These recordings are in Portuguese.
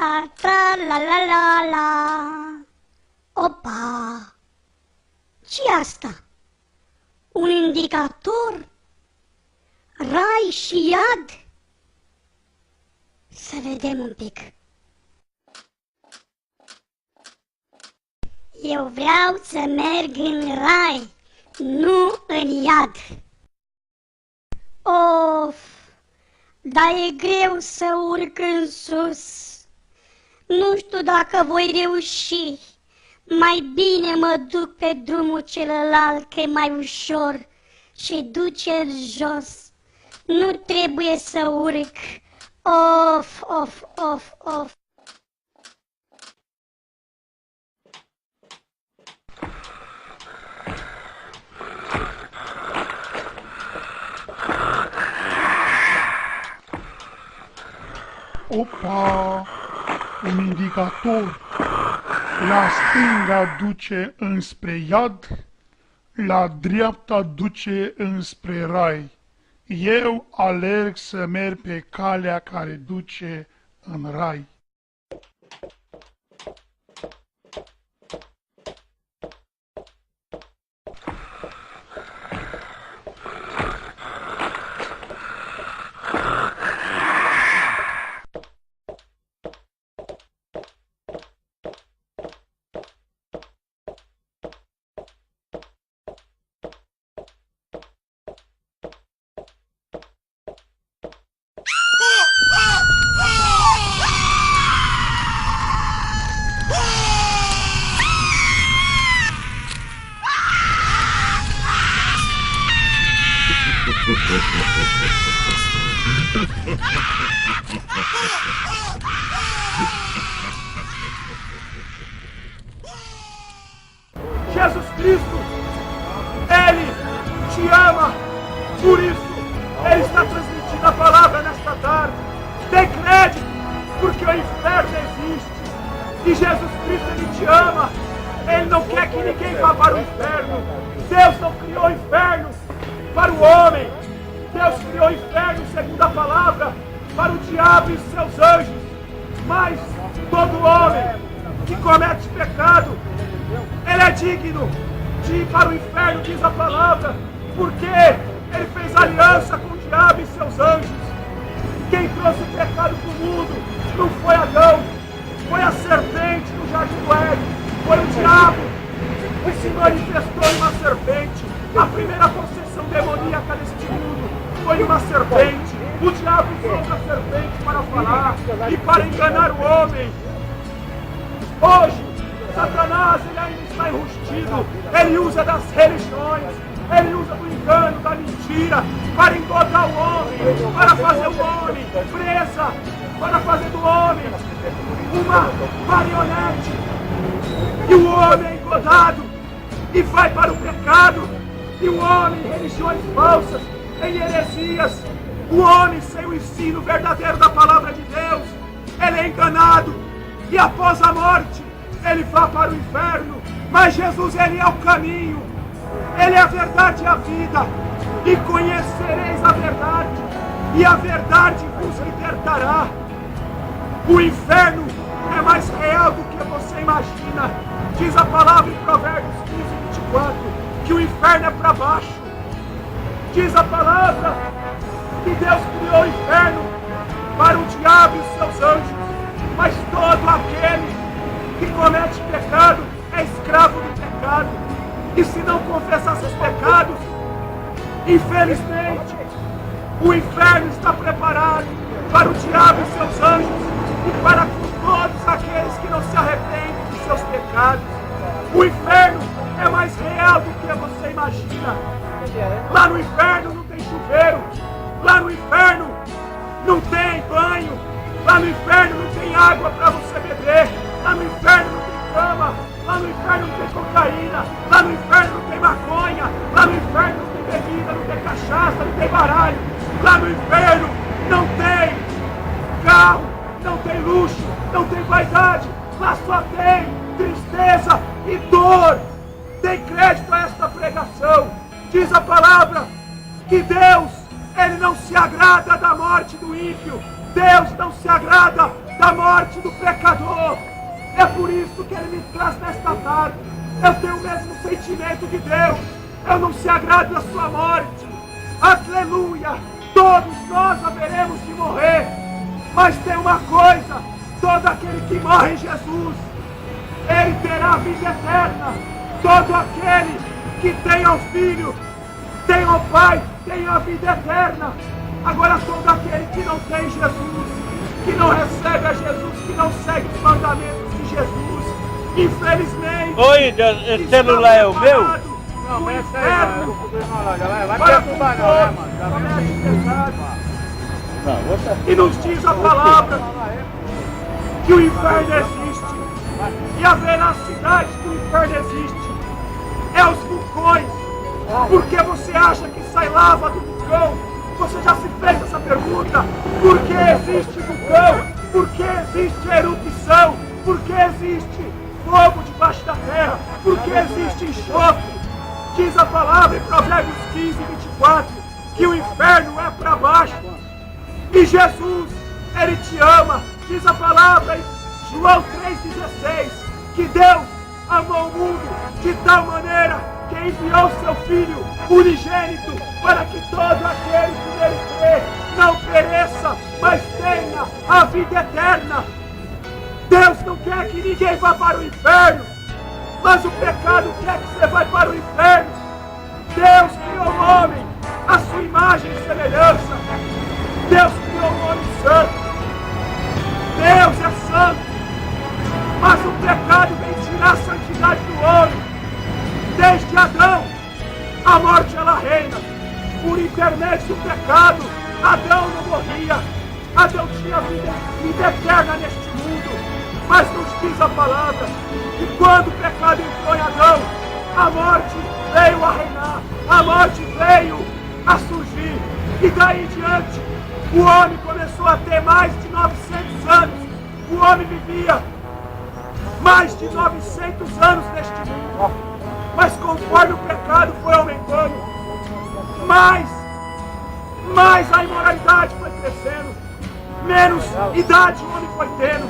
tra tra la la la la. Opa! Ce asta? Un indicator? Rai și iad? Să vedem un pic. Eu vreau să merg în rai, nu în iad. Of, dar e greu să urc în sus. Nu știu dacă voi reuși. Mai bine mă duc pe drumul celălalt, că e mai ușor și duce în jos. Nu trebuie să urc. Of, of, of, of. Opa! Un indicator. La stânga duce înspre iad, la dreapta duce înspre rai. Eu alerg să merg pe calea care duce în rai. Jesus Cristo, Ele te ama, por isso Ele está transmitindo a palavra nesta tarde. Dê crédito, porque o inferno existe e Jesus Cristo, Ele te ama. Ele não quer que ninguém vá para o inferno. Deus não criou o inferno para o homem. Deus criou o inferno, segundo a palavra, para o diabo e seus anjos. Mas todo homem que comete pecado, ele é digno de ir para o inferno, diz a palavra, porque ele fez aliança com o diabo e seus anjos. Quem trouxe o pecado para o mundo não foi Adão, foi a serpente no jardim do Éden, foi o diabo que se manifestou em uma serpente. A primeira possessão demoníaca deste mundo foi uma serpente. O diabo usou a serpente para falar e para enganar o homem. Hoje, Satanás, ele ainda está enrustido, ele usa das religiões, ele usa do engano, da mentira, para engodar o homem, para fazer o homem presa, para fazer do homem uma marionete. E o homem é engodado e vai para o pecado, e o homem em religiões falsas, em heresias, o homem sem o ensino verdadeiro da palavra de Deus, ele é enganado, e após a morte, ele vai para o inferno. Mas Jesus, ele é o caminho, ele é a verdade e a vida, e conhecereis a verdade, e a verdade vos libertará. O inferno é mais real do que você imagina. Diz a palavra em Provérbios 15:24, que o inferno é para baixo. Diz a palavra que Deus criou o inferno para o diabo e os seus anjos, mas todo aquele que comete pecado é escravo do pecado. E se não confessar seus pecados, infelizmente, o inferno está preparado para o diabo e seus anjos e para todos aqueles que não se arrependem dos seus pecados. O inferno é mais real do que você imagina. Lá no inferno não tem chuveiro, lá no inferno não tem banho, lá no inferno não tem água para você beber, lá no inferno não tem cama, lá no inferno não tem cocaína, lá no inferno não tem maconha, lá no inferno não tem bebida, não tem cachaça, não tem baralho, lá no inferno não tem carro, não tem luxo, não tem vaidade, lá só tem tristeza e dor. Dê crédito a esta pregação. Diz a palavra que Deus, ele não se agrada da morte do ímpio. Deus não se agrada da morte do pecador. É por isso que ele me traz nesta tarde. Eu tenho o mesmo sentimento de Deus. Eu não se agrado da sua morte. Aleluia! Todos nós haveremos de morrer. Mas tem uma coisa: todo aquele que morre em Jesus, ele terá a vida eterna. Todo aquele que tem ao Filho, tem ao Pai, tem a vida eterna. Agora todo aquele que não tem Jesus, que não recebe a Jesus, que não segue os mandamentos de Jesus, infelizmente... Oi, esse celular é o meu? Não, mas essa aí, eu vou poder falar, galera. Vai perturbar não, né, mano? E nos diz a palavra que o inferno existe. E a veracidade que o inferno existe é os vulcões. Porque você acha que sai lava do vulcão? Você já se fez essa pergunta? Por que existe vulcão? Por que existe erupção? Por que existe fogo debaixo da terra? Por que existe enxofre? Diz a palavra em Provérbios 15, 24, que o inferno é para baixo. E Jesus, ele te ama. Diz a palavra em João 3,16, que Deus amou o mundo de tal maneira que enviou seu Filho unigênito para que todo aquele que nele crê não pereça, mas tenha a vida eterna. Deus não quer que ninguém vá para o inferno, mas o pecado quer que você vá para o inferno. Deus criou o homem à sua imagem e semelhança. Deus criou um homem santo. Deus é santo. Mas o pecado vem tirar a santidade do homem. Desde Adão, a morte ela reina. Por intermédio do pecado, Adão não morria. Adão tinha vida eterna neste mundo. Mas nos diz a palavra que quando o pecado entrou em Adão, a morte veio a reinar. A morte veio a surgir. E daí em diante, o homem começou a ter mais de 900 anos. O homem vivia mais de 900 anos neste mundo. Mas conforme o pecado foi aumentando, mais a imoralidade foi crescendo, menos idade o homem foi tendo.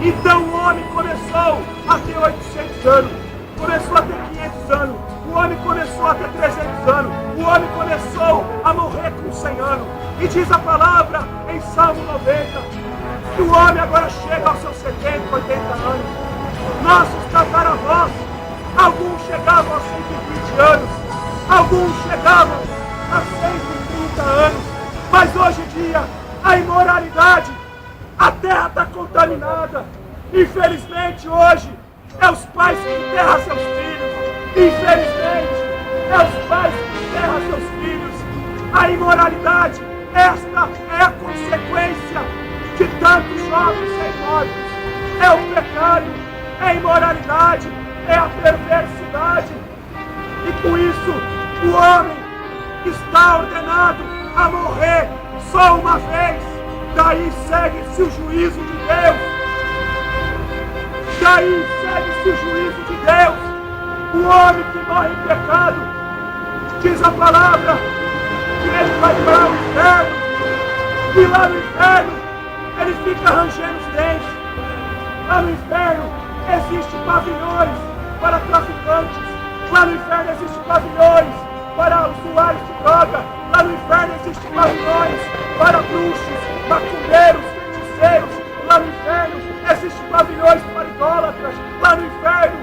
Então o homem começou a ter 800 anos, começou a ter 500 anos, o homem começou a ter 300 anos, o homem começou a morrer com 100 anos. E diz a palavra em Salmo 90, que o homem agora chega aos seus 70, 80 anos. Nossos tataravós, alguns chegavam a 120 anos, alguns chegavam a 130 anos, mas hoje em dia a imoralidade, a terra está contaminada. Infelizmente hoje é os pais que enterram seus filhos. Infelizmente é os pais que enterram seus filhos. A imoralidade, esta é a consequência de tantos jovens sem mortos. É o pecado, é a imoralidade, é a perversidade. E com isso o homem está ordenado a morrer só uma vez. Daí segue-se o juízo de Deus. Daí segue-se o juízo de Deus. O homem que morre em pecado, diz a palavra, que ele vai para o inferno. E lá no inferno ele fica rangendo os dentes. Lá no inferno existem pavilhões para traficantes. Lá no inferno existem pavilhões para usuários de droga. Lá no inferno existem pavilhões para bruxos, macumbeiros, feiticeiros. Lá no inferno existem pavilhões para idólatras. Lá no inferno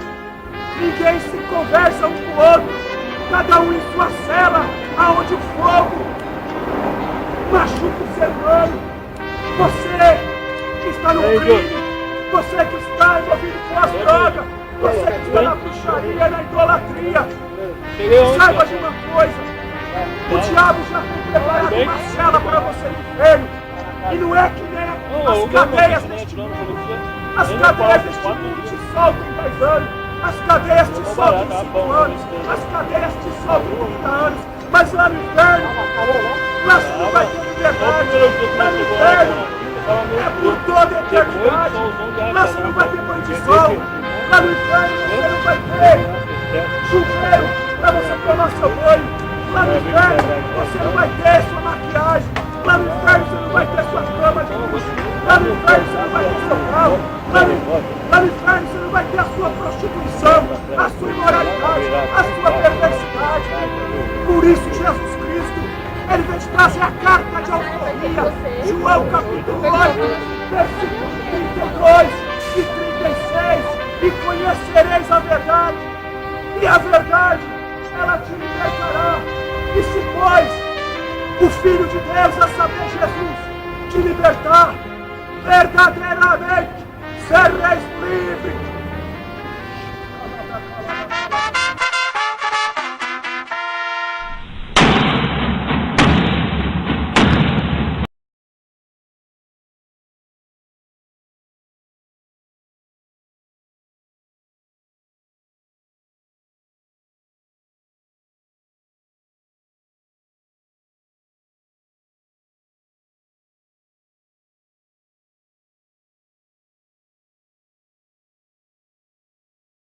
ninguém se conversa um com o outro, cada um em sua cela, aonde o fogo machuca o ser humano. Você que está no crime, você que está envolvido com as drogas, você que está na bruxaria, na idolatria, saiba de uma coisa: o diabo já tem preparado uma cela para você no inferno. E não é que nem as cadeias deste mundo. As cadeias deste mundo te soltam em 10 anos. As cadeias te soltam em 5 anos. As cadeias te soltam em 30 anos. Mas lá no inferno, lá você não vai ter liberdade. Lá no inferno é por toda a eternidade. Lá você não vai ter banho de sol. Lá no inferno você não vai ter chuveiro para você tomar seu banho. Lá no inferno você não vai ter sua maquiagem. Lá no inferno você não vai ter sua cama de luxo. Lá no inferno você não vai a sua imoralidade, a sua perversidade. Por isso, Jesus Cristo, ele vem te trazer a carta de alforria, João capítulo 8, versículos 32 e 36, e conhecereis a verdade, e a verdade, ela te libertará. E se, pois, o Filho de Deus, a saber, Jesus, te libertar, verdadeiramente sereis livres.